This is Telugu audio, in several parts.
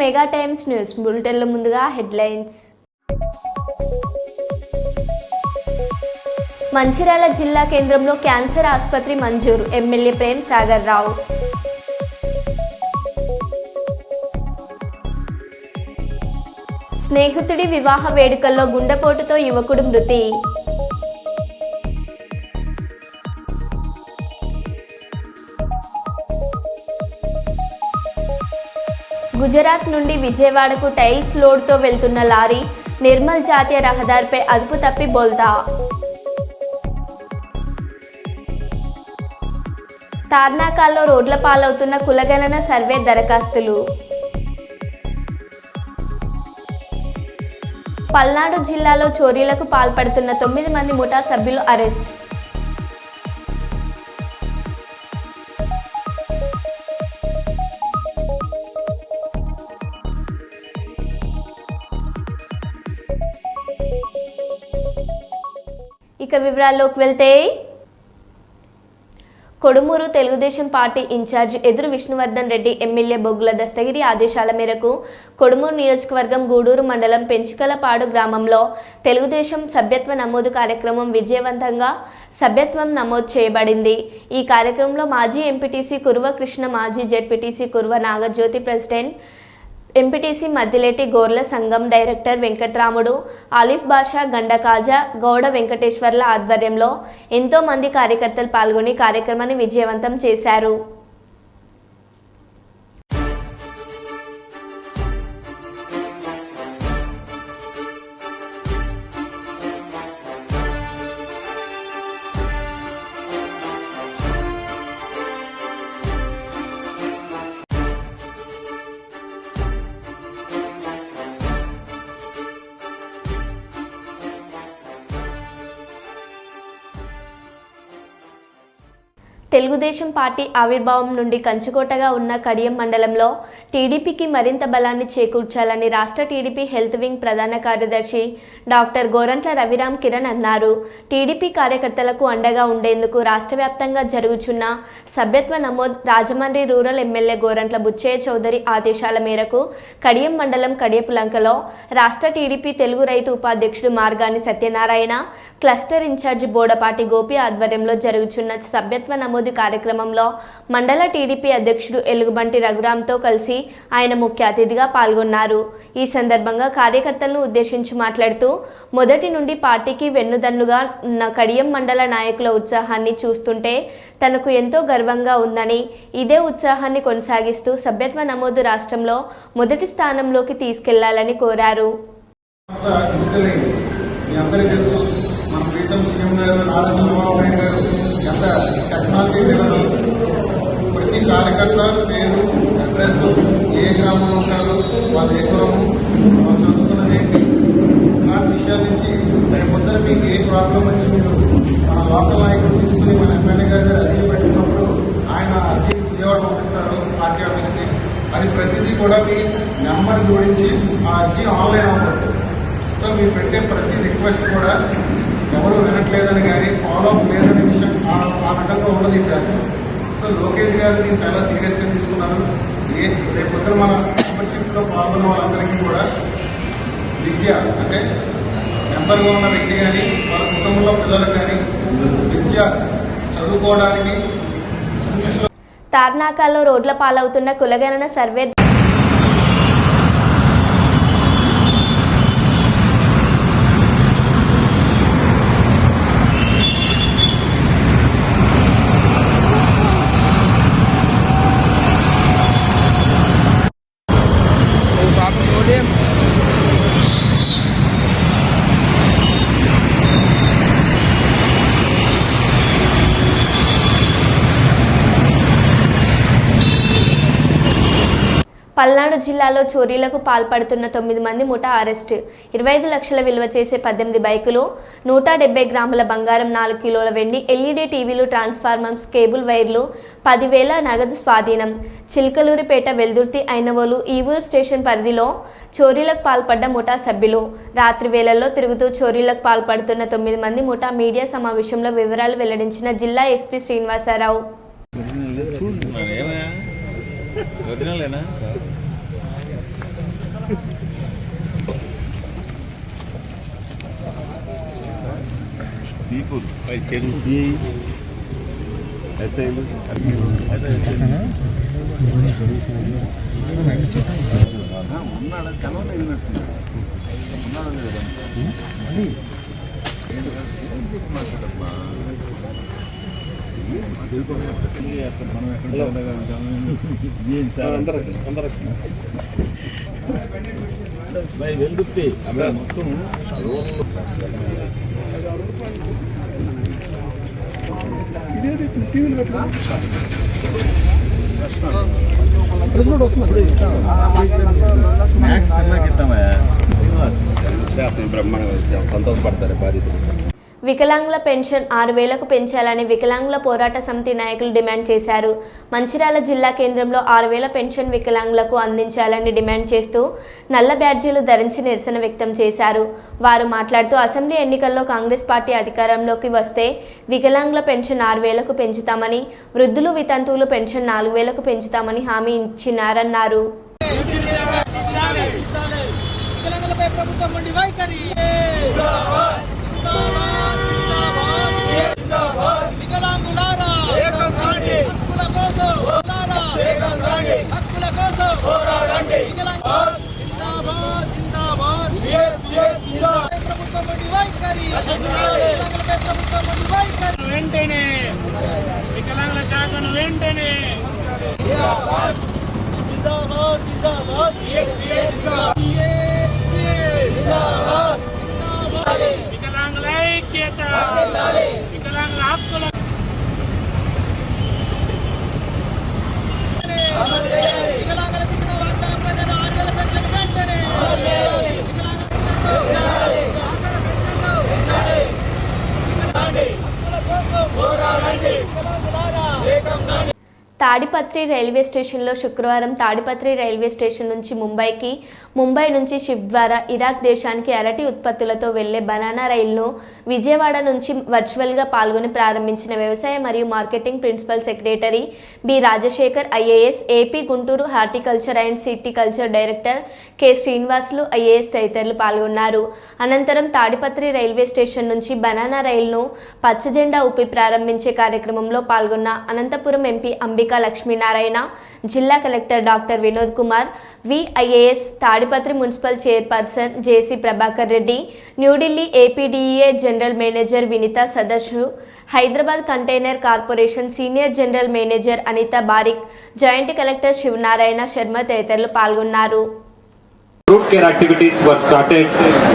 మెగా టైమ్స్ న్యూస్ బులెటిన్ల ముందుగా హెడ్లైన్స్. మంచిర్యాల జిల్లా కేంద్రంలో క్యాన్సర్ ఆసుపత్రి మంజూరు. ఎమ్మెల్యే ప్రేమ్ సాగర్ రావు. స్నేహితుడి వివాహ వేడుకల్లో గుండెపోటుతో యువకుడు మృతి. గుజరాత్ నుండి విజయవాడకు టైల్స్ లోడ్తో వెళ్తున్న లారీ నిర్మల్ జాతీయ రహదారిపై అదుపు తప్పి బోల్తా. తార్నాకాల్లో రోడ్ల పాలవుతున్న కులగణన సర్వే దరఖాస్తులు. పల్నాడు జిల్లాలో చోరీలకు పాల్పడుతున్న 9 మంది ముఠా సభ్యులు అరెస్ట్. ఇక వివరాల్లోకి వెళ్తే, కొడుమూరు తెలుగుదేశం పార్టీ ఇన్ఛార్జి ఎదురు విష్ణువర్ధన్ రెడ్డి ఎమ్మెల్యే బొగ్గుల దస్తగిరి ఆదేశాల మేరకు కొడుమూరు నియోజకవర్గం గూడూరు మండలం పెంచికలపాడు గ్రామంలో తెలుగుదేశం సభ్యత్వ నమోదు కార్యక్రమం విజయవంతంగా సభ్యత్వం నమోదు చేయబడింది. ఈ కార్యక్రమంలో మాజీ ఎంపీటీసీ కురువ కృష్ణ, మాజీ ZPTC Kuruva Nagajyothi, president MPTC Maddileti గోర్ల సంఘం డైరెక్టర్ వెంకట్రాముడు, ఆలిఫ్ బాషా, గండ కాజా, గౌడ వెంకటేశ్వర్ల ఆధ్వర్యంలో ఎంతో మంది కార్యకర్తలు పాల్గొని కార్యక్రమాన్ని విజయవంతం చేశారు. తెలుగుదేశం పార్టీ ఆవిర్భావం నుండి కంచుకోటగా ఉన్న కడియం మండలంలో టీడీపీకి మరింత బలాన్ని చేకూర్చాలని రాష్ట్ర టీడీపీ హెల్త్ వింగ్ ప్రధాన కార్యదర్శి డాక్టర్ గోరంట్ల రవిరామ్ కిరణ్ అన్నారు. టీడీపీ కార్యకర్తలకు అండగా ఉండేందుకు రాష్ట్ర వ్యాప్తంగా జరుగుతున్న సభ్యత్వ నమోదు రాజమండ్రి రూరల్ ఎమ్మెల్యే గోరంట్ల బుచ్చయ్య చౌదరి ఆదేశాల మేరకు కడియం మండలం కడియపులంకలో రాష్ట్ర టీడీపీ తెలుగు రైతు ఉపాధ్యక్షుడు మార్గాని సత్యనారాయణ, క్లస్టర్ ఇన్ఛార్జి బోడపాటి గోపి ఆధ్వర్యంలో జరుగుతున్న సభ్యత్వ నమోదు కార్యక్రమంలో మండల టీడీపీ అధ్యక్షుడు ఎలుగుబంటి రఘురామ్తో కలిసి ఆయన ముఖ్య అతిథిగా పాల్గొన్నారు. ఈ సందర్భంగా కార్యకర్తలను ఉద్దేశించి మాట్లాడుతూ, మొదటి నుండి పార్టీకి వెన్నుదన్నుగా ఉన్న కడియం మండల నాయకుల ఉత్సాహాన్ని చూస్తుంటే తనకు ఎంతో గర్వంగా ఉందని, ఇదే ఉత్సాహాన్ని కొనసాగిస్తూ సభ్యత్వ నమోదు రాష్ట్రంలో మొదటి స్థానంలోకి తీసుకెళ్లాలని కోరారు. ఎంత టెక్నాలజీ వినదు, ప్రతి కార్యకర్త పేరు, అడ్రస్, ఏ గ్రామంలో ఉంటారు, వాళ్ళ ఏ కులము, వాళ్ళు చదువుతున్నది ఏంటి, ఇలాంటి విషయాల నుంచి రేపొద్దున మీకు ఏ ప్రాబ్లం వచ్చి మీరు మన లోకల్ నాయకులు తీసుకుని మన ఎమ్మెల్యే గారి దగ్గర అర్జీ పెట్టినప్పుడు ఆయన అర్జీ విజయవాడ పంపిస్తారు పార్టీ ఆఫీస్కి. అది ప్రతిదీ కూడా మీ నెంబర్ జోడించి ఆ అర్జీ ఆన్లైన్ అవ్వదు. సో మీరు పెట్టే ప్రతి రిక్వెస్ట్ కూడా ఎవరు వినట్లేదని కానీ ఫాలో అప్ లేదనే విషయం ఆ రకంగా ఉన్నది సార్. సో లోకేష్ గారు దీన్ని చాలా సీరియస్గా తీసుకున్నారు. రేపు మన మెంబర్షిప్లో పాల్గొన్న వాళ్ళందరికీ కూడా విద్య అంటే మెంబర్గా ఉన్న వ్యక్తి కానీ వాళ్ళ కుటుంబంలో పిల్లలు కానీ విద్య చదువుకోవడానికి తార్నాకాల్లో రోడ్ల పాలవుతున్న కులగణన సర్వే పల్నాడు జిల్లాలో చోరీలకు పాల్పడుతున్న 9 మంది ముఠా అరెస్ట్. 25 లక్షల విలువ చేసే 18 బైకులు, 170 గ్రాముల బంగారం, 4 కిలోల వెండి, ఎల్ఈడీ టీవీలు, ట్రాన్స్ఫార్మర్స్, కేబుల్ వైర్లు, 10,000 నగదు స్వాధీనం. చిల్కలూరిపేట, వెల్దుర్తి, ఐనవోలు, ఈవూరు స్టేషన్ పరిధిలో చోరీలకు పాల్పడ్డ ముఠా సభ్యులు. రాత్రి వేళల్లో తిరుగుతూ చోరీలకు పాల్పడుతున్న 9 మంది ముఠా మీడియా సమావేశంలో వివరాలు వెల్లడించిన జిల్లా ఎస్పీ సంతోషపడతారు బాధితులు. వికలాంగుల పెన్షన్ 6,000కు పెంచాలని వికలాంగుల పోరాట సమితి నాయకులు డిమాండ్ చేశారు. మంచిర్యాల జిల్లా కేంద్రంలో 6,000 పెన్షన్ వికలాంగులకు అందించాలని డిమాండ్ చేస్తూ నల్ల బ్యాడ్జీలు ధరించి నిరసన వ్యక్తం చేశారు. వారు మాట్లాడుతూ అసెంబ్లీ ఎన్నికల్లో కాంగ్రెస్ పార్టీ అధికారంలోకి వస్తే వికలాంగుల పెన్షన్ 6,000కు పెంచుతామని, వృద్ధులు వితంతువులు పెన్షన్ 4,000కు పెంచుతామని హామీ ఇచ్చినారన్నారు. వెంటనే వికలాంగుల శాఖను వెంటనే వికలాంగుల ఐక్యత, వికలాంగుల హక్కుల వికలాంగులకు ఇచ్చిన వాగ్దానం ప్రకారం 6,000 పెన్షన్ వెంటనే తాడిపత్రి రైల్వే స్టేషన్లో శుక్రవారం తాడిపత్రి రైల్వే స్టేషన్ నుంచి ముంబైకి, ముంబై నుంచి షిప్ ద్వారా ఇరాక్ దేశానికి అరటి ఉత్పత్తులతో వెళ్లే బనానా రైలును విజయవాడ నుంచి వర్చువల్గా పాల్గొని ప్రారంభించిన వ్యవసాయ మరియు marketing principal secretary B Rajasekhar IAS, AP Guntur horticulture and sericulture director K Srinivasulu IAS తదితరులు పాల్గొన్నారు. అనంతరం తాడిపత్రి రైల్వే స్టేషన్ నుంచి బనానా రైలును పచ్చజెండా ఊపి ప్రారంభించే కార్యక్రమంలో పాల్గొన్న అనంతపురం ఎంపీ అంబికా లక్ష్మీనారాయణ, జిల్లా collector doctor Vinod Kumar, విఐఏఎస్, Tadipatri municipal chairperson జేసీ ప్రభాకర్ రెడ్డి, న్యూఢిల్లీ ఏపీడీఏ జనరల్ మేనేజర్ వినిత సదస్సు, Hyderabad container corporation senior general manager Anitha baric, joint collector Sivanarayana Sharma తదితరులు పాల్గొన్నారు. Fruit care activities were started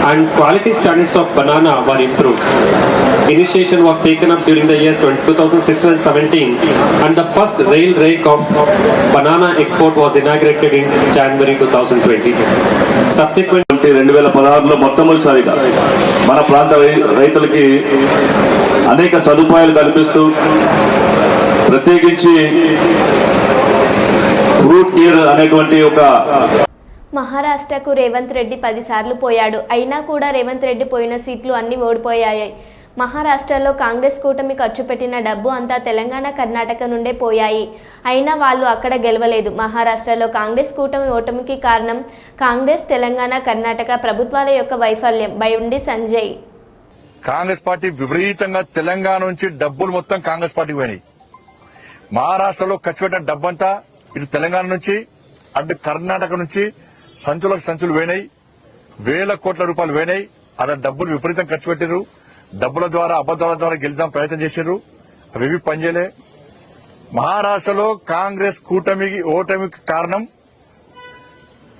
and quality standards of banana were improved. Initiation was taken up during the year 2016-17 and the first rail rake of banana export was inaugurated in January 2020. Subsequent 2016లో మొట్టమొదటిసారిగా మన ప్రాంత రైతులకి అనేక సదుపాయాలు కల్పిస్తూ ప్రత్యేకించి ఫ్రూట్ కేర్ అనేటువంటి ఒక మహారాష్ట్రకు రేవంత్ రెడ్డి 10 సార్లు పోయాడు. అయినా కూడా రేవంత్ రెడ్డి పోయిన సీట్లు అన్నీ ఓడిపోయాయి. మహారాష్ట్రలో కాంగ్రెస్ కూటమి ఖర్చు పెట్టిన డబ్బు అంతా తెలంగాణ, కర్ణాటక నుండే పోయాయి. అయినా వాళ్ళు అక్కడ గెలవలేదు. మహారాష్ట్రలో కాంగ్రెస్ కూటమి ఓటమికి కారణం కాంగ్రెస్, తెలంగాణ, కర్ణాటక ప్రభుత్వాల యొక్క వైఫల్యం. బైండి సంజయ్. కాంగ్రెస్ పార్టీ విపరీతంగా తెలంగాణ నుంచి డబ్బులు మొత్తం కాంగ్రెస్ పార్టీకి పోయినాయి. మహారాష్ట్రలో ఖర్చు పెట్టిన డబ్బంతా ఇటు తెలంగాణ నుంచి అటు కర్ణాటక నుంచి సంచులకు సంచులు పోయినాయి. వేల కోట్ల రూపాయలు పోయినాయి. అలా డబ్బులు విపరీతం ఖర్చు పెట్టారు. డబ్బుల ద్వారా, అబద్దాల ద్వారా గెలిద్దాం ప్రయత్నం చేశారు. అవి పనిచేయలే. మహారాష్ట్రలో కాంగ్రెస్ కూటమికి ఓటమికి కారణం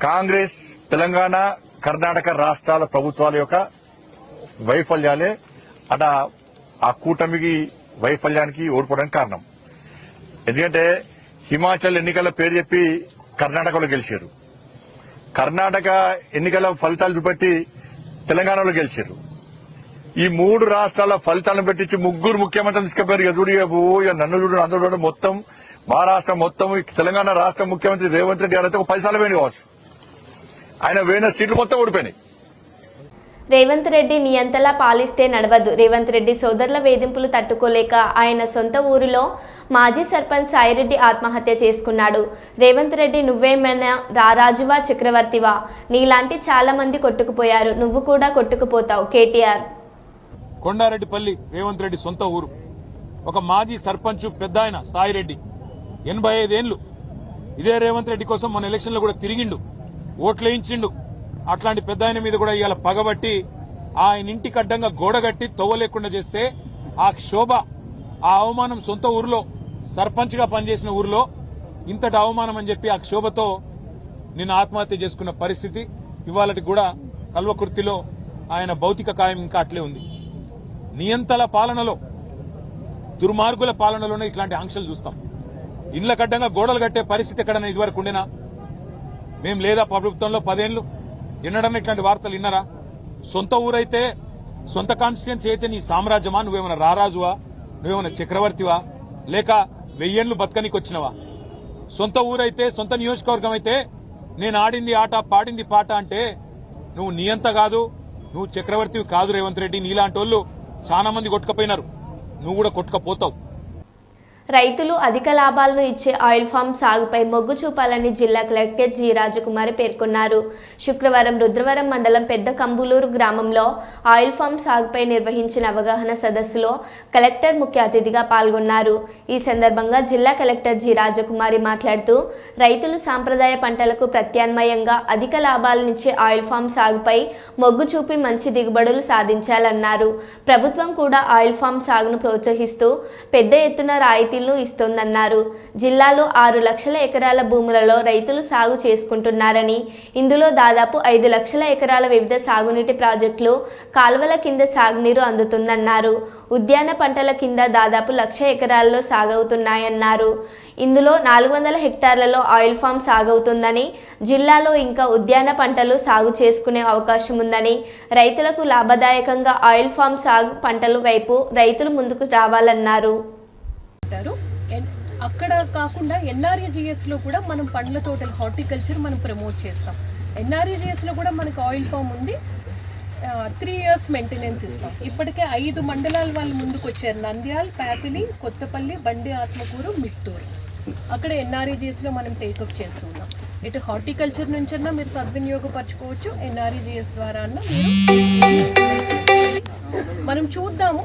కాంగ్రెస్, తెలంగాణ, కర్ణాటక రాష్ట్రాల ప్రభుత్వాల యొక్క వైఫల్యాలే. అట ఆ కూటమికి వైఫల్యానికి ఓడిపోవడానికి కారణం. ఎందుకంటే హిమాచల్ ఎన్నికల పేరు చెప్పి కర్ణాటకలో గెలిచారు. కర్ణాటక ఎన్నికల ఫలితాలు చూపెట్టి తెలంగాణలో గెలిచారు. ఈ 3 రాష్ట్రాల ఫలితాలను పెట్టించి 3 ముఖ్యమంత్రులు తీసుకుపోయారు. ఇక నన్ను చూడు, అందరూ చూడు, మొత్తం మహారాష్ట్ర మొత్తం తెలంగాణ రాష్ట్ర ముఖ్యమంత్రి రేవంత్ రెడ్డి గారు అయితే ఒక 10 సార్లు వేణి కావచ్చు. ఆయన వేయిన సీట్లు మొత్తం ఓడిపోయినాయి. రేవంత్ రెడ్డి నియంతలా పాలిస్తే నడవదు. రేవంత్ రెడ్డి సోదరుల వేధింపులు తట్టుకోలేక ఆయన సొంత ఊరిలో మాజీ సర్పంచ్ సాయిరెడ్డి ఆత్మహత్య చేసుకున్నాడు. రేవంత్ రెడ్డి, నువ్వేమైనా రారాజువా, చక్రవర్తివా? నీలాంటి చాలా మంది కొట్టుకుపోయారు, నువ్వు కూడా కొట్టుకుపోతావు. కేటీఆర్. కొండారెడ్డిపల్లి రేవంత్ రెడ్డి సొంత ఊరు. ఒక మాజీ సర్పంచ్ పెద్ద ఆయన సాయిరెడ్డి 85 ఏళ్లు ఇదే రేవంత్ రెడ్డి కోసం మన ఎలక్షన్లో కూడా తిరిగిండు, ఓట్లేయించిండు. అట్లాంటి పెద్ద ఆయన మీద కూడా ఇవాళ పగబట్టి ఆయన ఇంటికి అడ్డంగా గోడగట్టి తవ్వ లేకుండా చేస్తే ఆ క్షోభ, ఆ అవమానం సొంత ఊరిలో సర్పంచ్ గా పనిచేసిన ఊరిలో ఇంతటి అవమానం అని చెప్పి ఆ క్షోభతో నిన్న ఆత్మహత్య చేసుకున్న పరిస్థితి ఇవాళకి కూడా కల్వకుర్తిలో ఆయన భౌతిక కాయం ఇంకా అట్లే ఉంది. నియంతల పాలనలో, దుర్మార్గుల పాలనలోనే ఇట్లాంటి ఆంక్షలు చూస్తాం. ఇండ్ల కడ్డంగా గోడలు కట్టే పరిస్థితి ఎక్కడన్నా ఇదివరకు ఉండేనా? మేం లేదా ప్రభుత్వంలో 10 ఏళ్లు ఎన్నడన్నా ఇట్లాంటి వార్తలు విన్నారా? సొంత ఊరైతే, సొంత కాన్స్టిట్యున్సీ అయితే నీ సామ్రాజ్యమా? నువ్వేమైనా రారాజువా? నువ్వేమైనా చక్రవర్తివా? లేక 1000 ఏళ్లు బతకనికి వచ్చినవా? సొంత ఊరైతే, సొంత నియోజకవర్గం అయితే నేను ఆడింది ఆట, పాడింది పాట అంటే నువ్వు నియంత కాదు, నువ్వు చక్రవర్తివి కాదు రేవంత్ రెడ్డి. నీలాంటి వాళ్ళు చాలా మంది కొట్టుకపోయినారు, నువ్వు కూడా కొట్టుకపోతావు. రైతులు అధిక లాభాలను ఇచ్చే ఆయిల్ ఫామ్ సాగుపై మొగ్గు చూపాలని జిల్లా కలెక్టర్ జి రాజకుమారి పేర్కొన్నారు. శుక్రవారం రుద్రవరం మండలం పెద్ద కంబులూరు గ్రామంలో ఆయిల్ ఫామ్ సాగుపై నిర్వహించిన అవగాహన సదస్సులో కలెక్టర్ ముఖ్య అతిథిగా పాల్గొన్నారు. ఈ సందర్భంగా జిల్లా కలెక్టర్ జి రాజకుమారి మాట్లాడుతూ రైతులు సాంప్రదాయ పంటలకు ప్రత్యామ్నాయంగా అధిక లాభాలనిచ్చే ఆయిల్ ఫామ్ సాగుపై మొగ్గు చూపి మంచి దిగుబడులు సాధించాలన్నారు. ప్రభుత్వం కూడా ఆయిల్ ఫామ్ సాగును ప్రోత్సహిస్తూ పెద్ద ఎత్తున రాయితీ ఇస్తోందన్నారు. జిల్లాలో 6 లక్షల ఎకరాల భూములలో రైతులు సాగు చేసుకుంటున్నారని, ఇందులో దాదాపు 5 లక్షల ఎకరాల వివిధ సాగునీటి ప్రాజెక్టులు, కాలువల కింద సాగునీరు అందుతుందన్నారు. ఉద్యాన పంటల కింద దాదాపు 1,00,000 ఎకరాల్లో సాగవుతున్నాయన్నారు. ఇందులో 400 హెక్టార్లలో ఆయిల్ ఫామ్ సాగవుతుందని, జిల్లాలో ఇంకా ఉద్యాన పంటలు సాగు చేసుకునే అవకాశం ఉందని, రైతులకు లాభదాయకంగా ఆయిల్ ఫామ్ సాగు పంటల వైపు రైతులు ముందుకు రావాలన్నారు. అక్కడ కాకుండా NREGS లో కూడా మనం పండ్ల తోటలు, హార్టికల్చర్ మనం ప్రమోట్ చేస్తాం. NREGS లో కూడా మనకు ఆయిల్ ఫామ్ ఉంది. 3 years మెయింటెనెన్స్ ఇస్తాం. ఇప్పటికే 5 మండలాల వాళ్ళు ముందుకు వచ్చారు. నంద్యాల్, ప్యాపిలి, కొత్తపల్లి, బండి ఆత్మకూరు, మిట్టూరు. అక్కడ NREGS లో మనం టేకప్ చేస్తున్నాం. ఇటు హార్టికల్చర్ నుంచన్నా మీరు సద్వినియోగపరచుకోవచ్చు, NREGS ద్వారా అన్నా మీరు మనం చూద్దాము.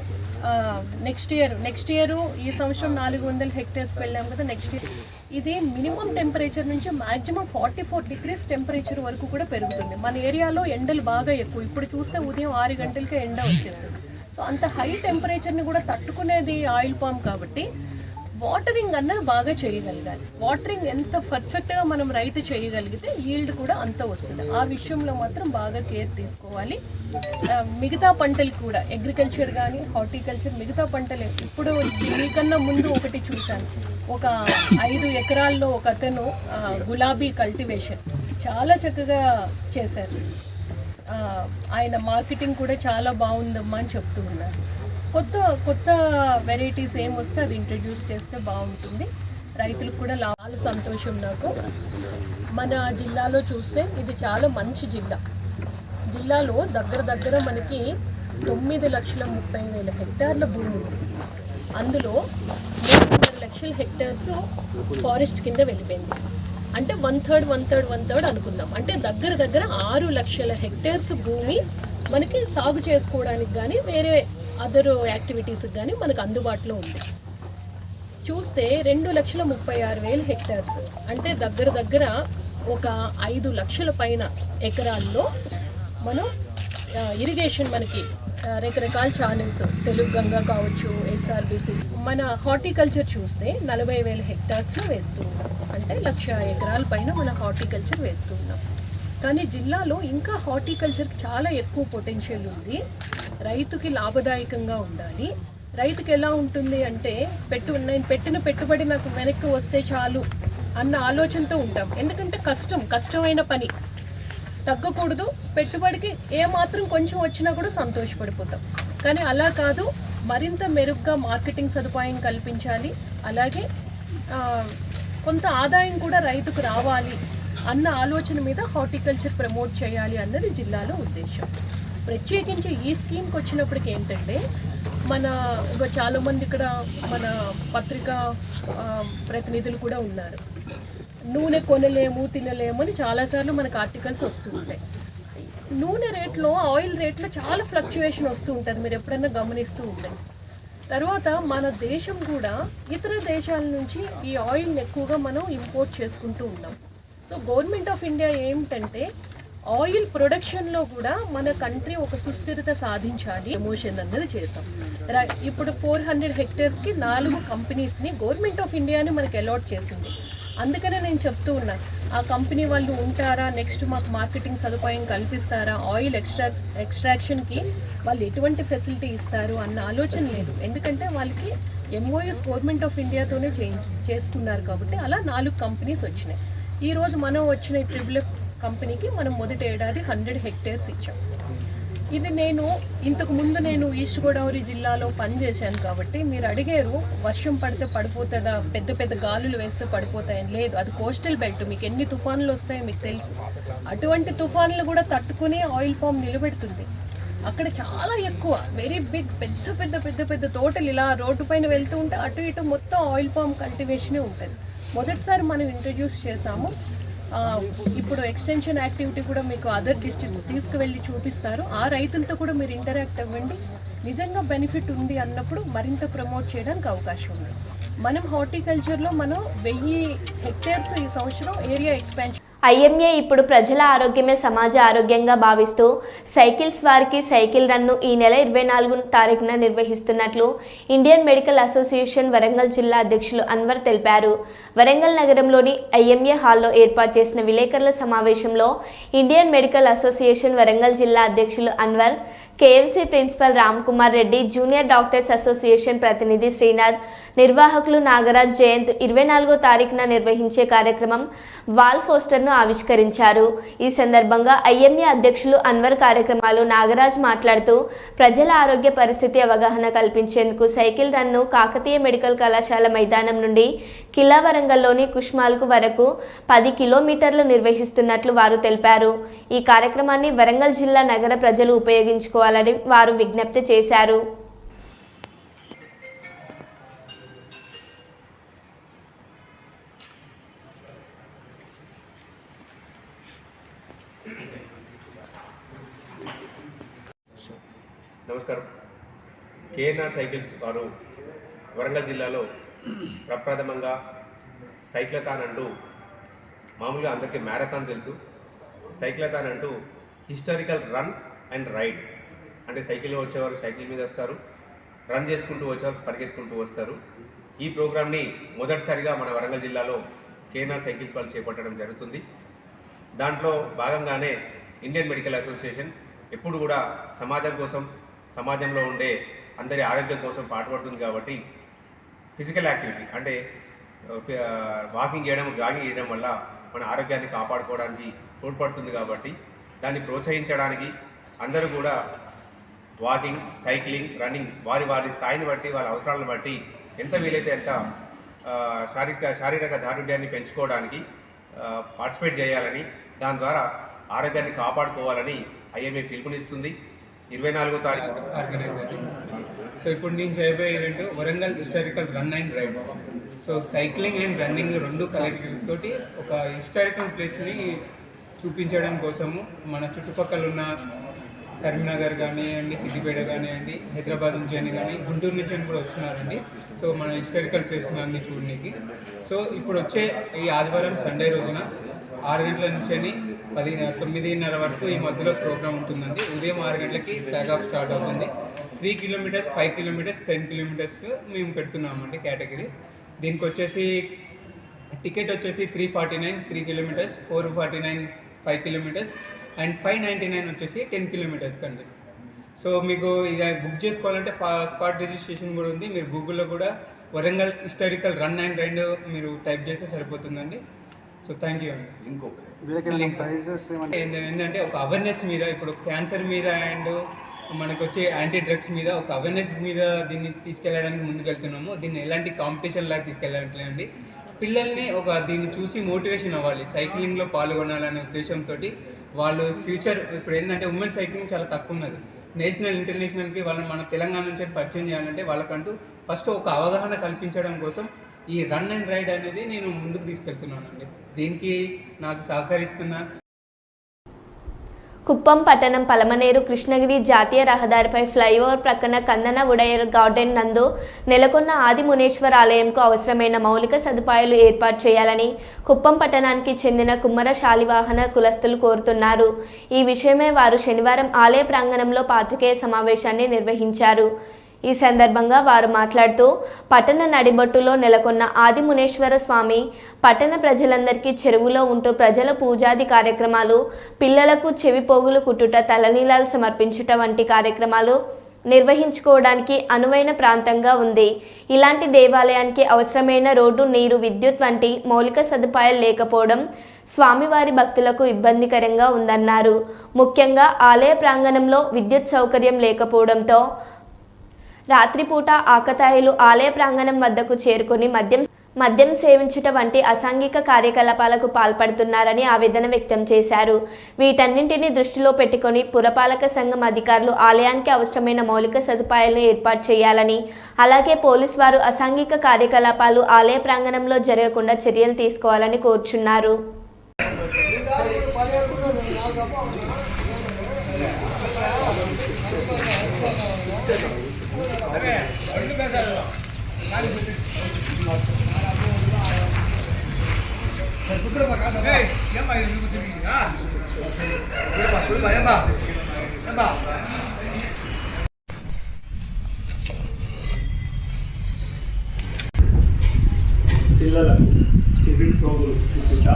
నెక్స్ట్ ఇయర్ ఈ సంవత్సరం 400 హెక్టేర్స్కి వెళ్ళాం కదా. నెక్స్ట్ ఇయర్ ఇది మినిమం టెంపరేచర్ నుంచి మ్యాక్సిమం 44 degrees టెంపరేచర్ వరకు కూడా పెరుగుతుంది. మన ఏరియాలో ఎండలు బాగా ఎక్కువ. ఇప్పుడు చూస్తే ఉదయం 6 గంటలకే ఎండ వచ్చేస్తుంది. సో అంత హై టెంపరేచర్ని కూడా తట్టుకునేది ఆయిల్ పామ్ కాబట్టి వాటరింగ్ అన్నది బాగా చేయగలగాలి. వాటరింగ్ ఎంత పర్ఫెక్ట్గా మనం రైతు చేయగలిగితే ఈల్డ్ కూడా అంత వస్తుంది. ఆ విషయంలో మాత్రం బాగా కేర్ తీసుకోవాలి. మిగతా పంటలు కూడా, అగ్రికల్చర్ కానీ హార్టికల్చర్, మిగతా పంటలు ఇప్పుడు మీకన్నా ముందు ఒకటి చూశాను. ఒక 5 ఎకరాల్లో ఒక అతను గులాబీ కల్టివేషన్ చాలా చక్కగా చేశారు. ఆయన మార్కెటింగ్ కూడా చాలా బాగుందమ్మా అని చెప్తూ ఉన్నారు. కొత్త వెరైటీస్ ఏమొస్తే అది ఇంట్రడ్యూస్ చేస్తే బాగుంటుంది. రైతులకు కూడా చాలా సంతోషం. నాకు మన జిల్లాలో చూస్తే ఇది చాలా మంచి జిల్లా. జిల్లాలో దగ్గర మనకి 9,30,000 హెక్టార్ల భూమి ఉంది. అందులో 300 లక్షల హెక్టార్స్ ఫారెస్ట్ కింద వెళ్ళిపోయింది. అంటే 1/3 అనుకుందాం. అంటే దగ్గర 6 లక్షల హెక్టార్స్ భూమి మనకి సాగు చేసుకోవడానికి కానీ వేరే అదర్ యాక్టివిటీస్కి కానీ మనకు అందుబాటులో ఉంది. చూస్తే 2,36,000 హెక్టార్స్ అంటే దగ్గర ఒక 5 లక్షల పైన ఎకరాల్లో మనం ఇరిగేషన్, మనకి రకరకాల ఛానల్స్, తెలుగు గంగా కావచ్చు, SRBC. మన హార్టికల్చర్ చూస్తే 40,000 హెక్టార్స్లో వేస్తూ ఉన్నాం. అంటే 1,00,000 ఎకరాల పైన మన హార్టికల్చర్ వేస్తూ ఉన్నాం. కానీ జిల్లాలో ఇంకా హార్టికల్చర్కి చాలా ఎక్కువ పొటెన్షియల్ ఉంది. రైతుకి లాభదాయకంగా ఉండాలి. రైతుకి ఎలా ఉంటుంది అంటే నేను పెట్టిన పెట్టుబడి నాకు వెనక్కి వస్తే చాలు అన్న ఆలోచనతో ఉంటాం. ఎందుకంటే కష్టమైన పని తగ్గకూడదు. పెట్టుబడికి ఏమాత్రం కొంచెం వచ్చినా కూడా సంతోషపడిపోతాం. కానీ అలా కాదు, మరింత మెరుగ్గా మార్కెటింగ్ సదుపాయం కల్పించాలి. అలాగే కొంత ఆదాయం కూడా రైతుకు రావాలి అన్న ఆలోచన మీద హార్టికల్చర్ ప్రమోట్ చేయాలి అన్నది జిల్లాలో ఉద్దేశం. ప్రత్యేకించి ఈ స్కీమ్కి వచ్చినప్పటికి ఏంటంటే చాలామంది ఇక్కడ మన పత్రికా ప్రతినిధులు కూడా ఉన్నారు. నూనె కొనలేము, తినలేము అని చాలాసార్లు మనకు ఆర్టికల్స్ వస్తూ ఉంటాయి. నూనె రేట్లో, ఆయిల్ రేట్లో చాలా ఫ్లక్చుయేషన్ వస్తూ ఉంటుంది, మీరు ఎప్పుడైనా గమనిస్తూ ఉంటుంది. తర్వాత మన దేశం కూడా ఇతర దేశాల నుంచి ఈ ఆయిల్ని ఎక్కువగా మనం ఇంపోర్ట్ చేసుకుంటూ ఉన్నాం. సో గవర్నమెంట్ ఆఫ్ ఇండియా ఏమిటంటే ఆయిల్ ప్రొడక్షన్లో కూడా మన కంట్రీ ఒక సుస్థిరత సాధించాలి, ప్రమోషన్ అన్నది చేసాం. ఇప్పుడు 400 హెక్టేర్స్కి 4 కంపెనీస్ని గవర్నమెంట్ ఆఫ్ ఇండియాని మనకి అలాట్ చేసింది. అందుకనే నేను చెప్తూ ఉన్నాను, ఆ కంపెనీ వాళ్ళు ఉంటారా, నెక్స్ట్ మాకు మార్కెటింగ్ సదుపాయం కల్పిస్తారా, ఆయిల్ ఎక్స్ట్రాక్షన్కి వాళ్ళు ఎటువంటి ఫెసిలిటీ ఇస్తారు అన్న ఆలోచన లేదు. ఎందుకంటే వాళ్ళకి ఎంఓఎస్ గవర్నమెంట్ ఆఫ్ ఇండియాతోనే చేసుకున్నారు కాబట్టి అలా 4 కంపెనీస్ వచ్చినాయి. ఈరోజు మనం వచ్చిన ట్రిపుల్ ఎఫ్ కంపెనీకి మనం మొదటి ఏడాది 100 హెక్టేర్స్ ఇచ్చాం. ఇది ఇంతకు ముందు నేను ఈస్ట్ గోదావరి జిల్లాలో పనిచేశాను కాబట్టి మీరు అడిగారు వర్షం పడితే పడిపోతుందా, పెద్ద పెద్ద గాలులు వేస్తే పడిపోతాయని. లేదు, అది కోస్టల్ బెల్ట్, మీకు ఎన్ని తుఫాన్లు వస్తాయో మీకు తెలుసు. అటువంటి తుఫాన్లు కూడా తట్టుకుని ఆయిల్ పామ్ నిలబెడుతుంది. అక్కడ చాలా ఎక్కువ వెరీ బిగ్ పెద్ద పెద్ద పెద్ద పెద్ద తోటలు ఇలా రోడ్డు పైన వెళ్తూ ఉంటే అటు ఇటు మొత్తం ఆయిల్ పామ్ కల్టివేషనే ఉంటుంది. మొదటిసారి మనం ఇంట్రడ్యూస్ చేసాము. ఇప్పుడు ఎక్స్టెన్షన్ యాక్టివిటీ కూడా మీకు అదర్ డిస్ట్రిక్ట్స్ తీసుకువెళ్ళి చూపిస్తారు. ఆ రైతులతో కూడా మీరు ఇంటరాక్ట్ అవ్వండి. నిజంగా బెనిఫిట్ ఉంది అన్నప్పుడు మరింత ప్రమోట్ చేయడానికి అవకాశం ఉంది. మనం హార్టికల్చర్లో మనం 1000 హెక్టేర్స్ ఈ సంవత్సరం ఏరియా ఎక్స్పాన్షన్. ఐఎంఏ ఇప్పుడు ప్రజల ఆరోగ్యమే సమాజ ఆరోగ్యంగా భావిస్తూ సైకిల్స్ వారికి సైకిల్ రన్ను ఈ నెల 24వ తారీఖున నిర్వహిస్తున్నట్లు ఇండియన్ మెడికల్ అసోసియేషన్ వరంగల్ జిల్లా అధ్యక్షులు అన్వర్ తెలిపారు. వరంగల్ నగరంలోని ఐఎంఏ హాల్లో ఏర్పాటు చేసిన విలేకరుల సమావేశంలో ఇండియన్ మెడికల్ అసోసియేషన్ వరంగల్ జిల్లా అధ్యక్షులు Anwar, KMC principal Ram Kumar Reddy, junior doctors association ప్రతినిధి శ్రీనాథ్, నిర్వాహకులు నాగరాజ్, జయంత్ 24వ తారీఖున నిర్వహించే కార్యక్రమం వాల్ పోస్టర్ను ఆవిష్కరించారు. ఈ సందర్భంగా ఐఎంఏ అధ్యక్షులు అన్వర్ కార్యక్రమాలు నాగరాజ్ మాట్లాడుతూ ప్రజల ఆరోగ్య పరిస్థితి అవగాహన కల్పించేందుకు సైకిల్ రన్ను కాకతీయ మెడికల్ కళాశాల మైదానం నుండి కిలా వరంగల్లోని కుష్మాల్కు వరకు 10 కిలోమీటర్లు నిర్వహిస్తున్నట్లు వారు తెలిపారు. ఈ కార్యక్రమాన్ని వరంగల్ జిల్లా నగర ప్రజలు ఉపయోగించుకోవాలని వారు విజ్ఞప్తి చేశారు. నమస్కారం. కేఎన్ఆర్ సైకిల్స్ వారు వరంగల్ జిల్లాలో ప్రప్రథమంగా సైక్లథాన్ అంటూ, మామూలుగా అందరికీ మ్యారథాన్ తెలుసు, సైక్లథాన్ అంటూ హిస్టారికల్ రన్ అండ్ రైడ్, అంటే సైకిల్లో వచ్చేవారు సైకిల్ మీద వస్తారు, రన్ చేసుకుంటూ వచ్చేవారు పరిగెత్తుకుంటూ వస్తారు. ఈ ప్రోగ్రామ్ని మొదటిసారిగా మన వరంగల్ జిల్లాలో కేఎన్ఆర్ సైకిల్స్ వాళ్ళు చేపట్టడం జరుగుతుంది. దాంట్లో భాగంగానే ఇండియన్ మెడికల్ అసోసియేషన్ ఎప్పుడు కూడా సమాజం కోసం, సమాజంలో ఉండే అందరి ఆరోగ్యం కోసం పాటుపడుతుంది. కాబట్టి ఫిజికల్ యాక్టివిటీ అంటే వాకింగ్ చేయడం, జాగింగ్ చేయడం వల్ల మన ఆరోగ్యాన్ని కాపాడుకోవడానికి తోడ్పడుతుంది. కాబట్టి దాన్ని ప్రోత్సహించడానికి అందరూ కూడా వాకింగ్, సైక్లింగ్, రన్నింగ్ వారి స్థాయిని బట్టి, వాళ్ళ అవసరాలను బట్టి ఎంత వీలైతే అంత శారీరక దారుఢ్యాన్ని పెంచుకోవడానికి పార్టిసిపేట్ చేయాలని, దాని ద్వారా ఆరోగ్యాన్ని కాపాడుకోవాలని ఐఎంఏ పిలుపునిస్తుంది. 24వ తారీఖు సో ఇప్పుడు నేను చేయబోయే event Warangal historical run and ride. So cycling and running రెండు కలెక్టివ్ తోటి ఒక హిస్టారికల్ ప్లేస్ని చూపించడం కోసము మన చుట్టుపక్కల ఉన్న కరీంనగర్ కానివ్వండి, సిద్దిపేట కానివ్వండి, హైదరాబాద్ నుంచి అని కానీ, గుంటూరు నుంచి అని కూడా వస్తున్నారండి. సో మన హిస్టారికల్ ప్లేస్ని అన్ని చూడడానికి. సో ఇప్పుడు వచ్చే ఈ ఆదివారం సండే రోజున 6 గంటల నుంచి 9:30 వరకు ఈ మధ్యలో ప్రోగ్రామ్ ఉంటుందండి. ఉదయం 6 గంటలకి ఫ్లాగ్ ఆఫ్ స్టార్ట్ అవుతుంది. 3 కిలోమీటర్స్, 5 కిలోమీటర్స్, 10 కిలోమీటర్స్ మేము పెడుతున్నామండి కేటగిరీ. దీనికి వచ్చేసి టికెట్ వచ్చేసి 349 3 కిలోమీటర్స్, 449 5 కిలోమీటర్స్ అండ్ 599 వచ్చేసి 10 కిలోమీటర్స్ కండి. సో మీకు ఇక బుక్ చేసుకోవాలంటే స్పాట్ రిజిస్ట్రేషన్ కూడా ఉంది. మీరు గూగుల్లో కూడా Warangal historical run and ride మీరు టైప్ చేస్తే సరిపోతుందండి. సో థ్యాంక్ యూ అండి. ఏంటంటే ఒక అవేర్నెస్ మీద, ఇప్పుడు క్యాన్సర్ మీద అండ్ మనకు వచ్చే యాంటీ డ్రగ్స్ మీద ఒక అవేర్నెస్ మీద దీన్ని తీసుకెళ్ళడానికి ముందుకెళ్తున్నాము. దీన్ని ఎలాంటి కాంపిటీషన్ లాగా తీసుకెళ్ళట్లేదండి. పిల్లల్ని దీన్ని చూసి మోటివేషన్ అవ్వాలి, సైక్లింగ్లో పాల్గొనాలనే ఉద్దేశంతో వాళ్ళు ఫ్యూచర్ ఇప్పుడు ఏంటంటే ఉమెన్ సైక్లింగ్ చాలా తక్కువ ఉన్నది. నేషనల్ ఇంటర్నేషనల్కి వాళ్ళని మన తెలంగాణ నుంచి పరిచయం చేయాలంటే వాళ్ళకంటూ ఫస్ట్ ఒక అవగాహన కల్పించడం కోసం ఈ రన్ అండ్ రైడ్ అనేది నేను ముందుకు తీసుకెళ్తున్నానండి. దీనికి నాకు సహకరిస్తున్న కుప్పం పట్టణం పలమనేరు కృష్ణగిరి జాతీయ రహదారిపై ఫ్లైఓవర్ ప్రక్కన కందన ఉడయర్ గార్డెన్ నందు నెలకొన్న ఆది మునేశ్వర ఆలయంకు అవసరమైన మౌలిక సదుపాయాలు ఏర్పాటు చేయాలని కుప్పం పట్టణానికి చెందిన కుమ్మర శాలివాహన కులస్తులు కోరుతున్నారు. ఈ విషయమై వారు శనివారం ఆలయ ప్రాంగణంలో పాత్రికేయ సమావేశాన్ని నిర్వహించారు. ఈ సందర్భంగా వారు మాట్లాడుతూ పట్టణ నడిబొట్టులో నెలకొన్న ఆది మునేశ్వర స్వామి పట్టణ ప్రజలందరికీ చెరువులో ఉంటూ ప్రజల పూజాది కార్యక్రమాలు, పిల్లలకు చెవిపోగులు కుట్టుట, తలనీలాలు సమర్పించుట వంటి కార్యక్రమాలు నిర్వహించుకోవడానికి అనువైన ప్రాంతంగా ఉంది. ఇలాంటి దేవాలయానికి అవసరమైన రోడ్డు, నీరు, విద్యుత్ వంటి మౌలిక సదుపాయాలు లేకపోవడం స్వామివారి భక్తులకు ఇబ్బందికరంగా ఉందన్నారు. ముఖ్యంగా ఆలయ ప్రాంగణంలో విద్యుత్ సౌకర్యం లేకపోవడంతో రాత్రిపూట ఆకతాయిలు ఆలయ ప్రాంగణం వద్దకు చేరుకొని మద్యం సేవించుట వంటి అసాంఘిక కార్యకలాపాలకు పాల్పడుతున్నారని ఆవేదన వ్యక్తం చేశారు. వీటన్నింటినీ దృష్టిలో పెట్టుకొని పురపాలక సంఘం అధికారులు ఆలయానికి అవసరమైన మౌలిక సదుపాయాలను ఏర్పాటు చేయాలని, అలాగే పోలీసు వారు అసాంఘిక కార్యకలాపాలు ఆలయ ప్రాంగణంలో జరగకుండా చర్యలు తీసుకోవాలని కోరుచున్నారు. పిల్లలకు చెవి పోగులు కుట్టుట,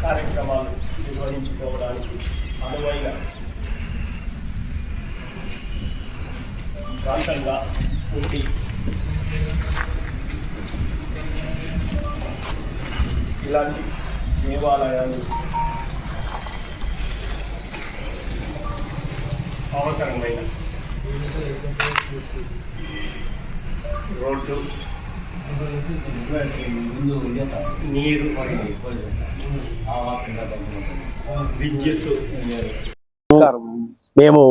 కార్యక్రమాలు నిర్వహించుకోవడానికి అనువైన ప్రాంతంగా ఉండి ఇలాంటి దేవాలయాలు అవసరమైన రోడ్డు, నీరు, విద్యుత్. మేము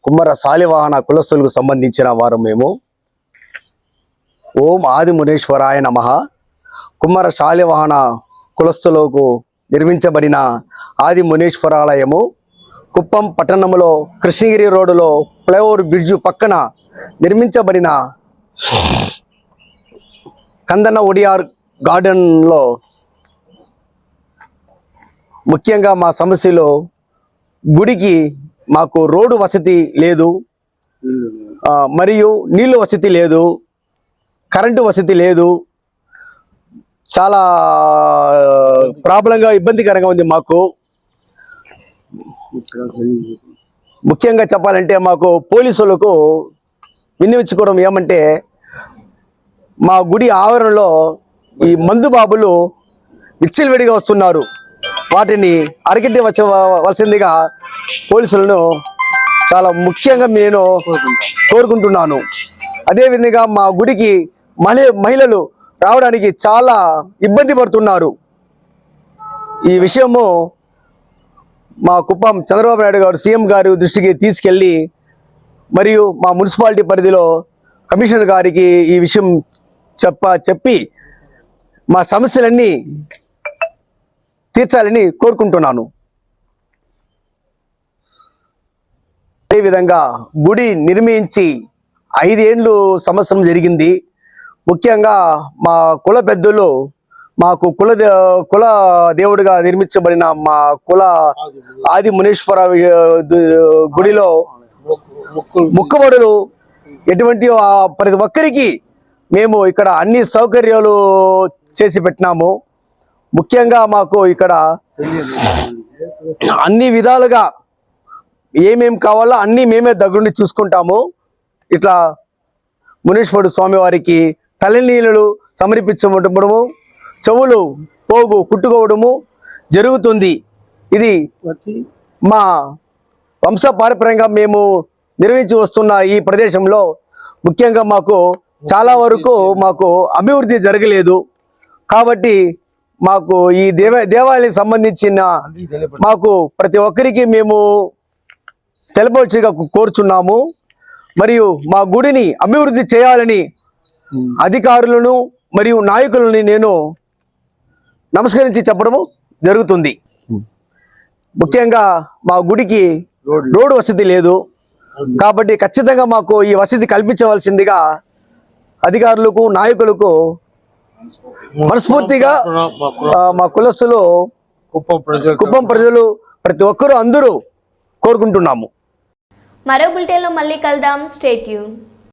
కుమ్మర శాలివాహన కులస్తులకు సంబంధించిన వారు. మేము ఓం ఆది మునేశ్వరాయ నమః. కుమ్మర శాలివాహన కులస్తులకు నిర్మించబడిన ఆది మునేశ్వరాలయము కుప్పం పట్టణంలో కృష్ణగిరి రోడ్డులో ఫ్లైఓవర్ బ్రిడ్జు పక్కన నిర్మించబడిన కందన ఉడియార్ గార్డెన్లో ముఖ్యంగా మా సమస్యలో గుడికి మాకు రోడ్డు వసతి లేదు, మరియు నీళ్ళు వసతి లేదు, కరెంటు వసతి లేదు. చాలా ప్రాబ్లంగా, ఇబ్బందికరంగా ఉంది మాకు. ముఖ్యంగా చెప్పాలంటే మాకు పోలీసులకు విన్నవించుకోవడం ఏమంటే, మా గుడి ఆవరణలో ఈ మందు బాబులు విచ్చలవిడిగా వస్తున్నారు. వాటిని అరికట్టవలసిందిగా పోలీసులను చాలా ముఖ్యంగా నేను కోరుకుంటున్నాను. అదేవిధంగా మా గుడికి మహిళలు రావడానికి చాలా ఇబ్బంది పడుతున్నారు. ఈ విషయము మా కుప్పం చంద్రబాబు నాయుడు గారు సీఎం గారు దృష్టికి తీసుకెళ్ళి, మరియు మా మున్సిపాలిటీ పరిధిలో కమిషనర్ గారికి ఈ విషయం చెప్పి మా సమస్యలన్నీ తీర్చాలని కోరుకుంటున్నాను. అదేవిధంగా గుడి నిర్మించి 5 ఏళ్ళు సంవత్సరం జరిగింది. ముఖ్యంగా మా కుల పెద్దలు మాకు కుల దేవుడిగా నిర్మించబడిన మా కుల ఆది మునేశ్వర గుడిలో ముక్కబడులు ఎటువంటి ప్రతి ఒక్కరికి మేము ఇక్కడ అన్ని సౌకర్యాలు చేసి పెట్టినాము. ముఖ్యంగా మాకు ఇక్కడ అన్ని విధాలుగా ఏమేం కావాలో అన్నీ మేమే దగ్గరుండి చూసుకుంటాము. ఇట్లా మునేశ్వరుడు స్వామివారికి తలనీళ్ళు సమర్పించడము, చెవులు పోగు కుట్టుకోవడము జరుగుతుంది. ఇది మా వంశపారంపర్యంగా మేము నిర్వహించి వస్తున్న ఈ ప్రదేశంలో ముఖ్యంగా మాకు చాలా వరకు మాకు అభివృద్ధి జరగలేదు. కాబట్టి మాకు ఈ దేవాలయానికి సంబంధించిన మాకు ప్రతి ఒక్కరికి మేము తెలపవలసిగా కోరుచున్నాము. మరియు మా గుడిని అభివృద్ధి చేయాలని అధికారులను మరియు నాయకులని నేను నమస్కరించి చెప్పడము జరుగుతుంది. ముఖ్యంగా మా గుడికి రోడ్డు వసతి లేదు. కాబట్టి ఖచ్చితంగా మాకు ఈ వసతి కల్పించవలసిందిగా అధికారులకు నాయకులకు మనస్ఫూర్తిగా మా కులస్తులు కుప్పం ప్రజలు ప్రతి ఒక్కరూ అందరూ కోరుకుంటున్నాము. మరో బులెటిన్లో మళ్ళీ కలుద్దాం. Stay tune.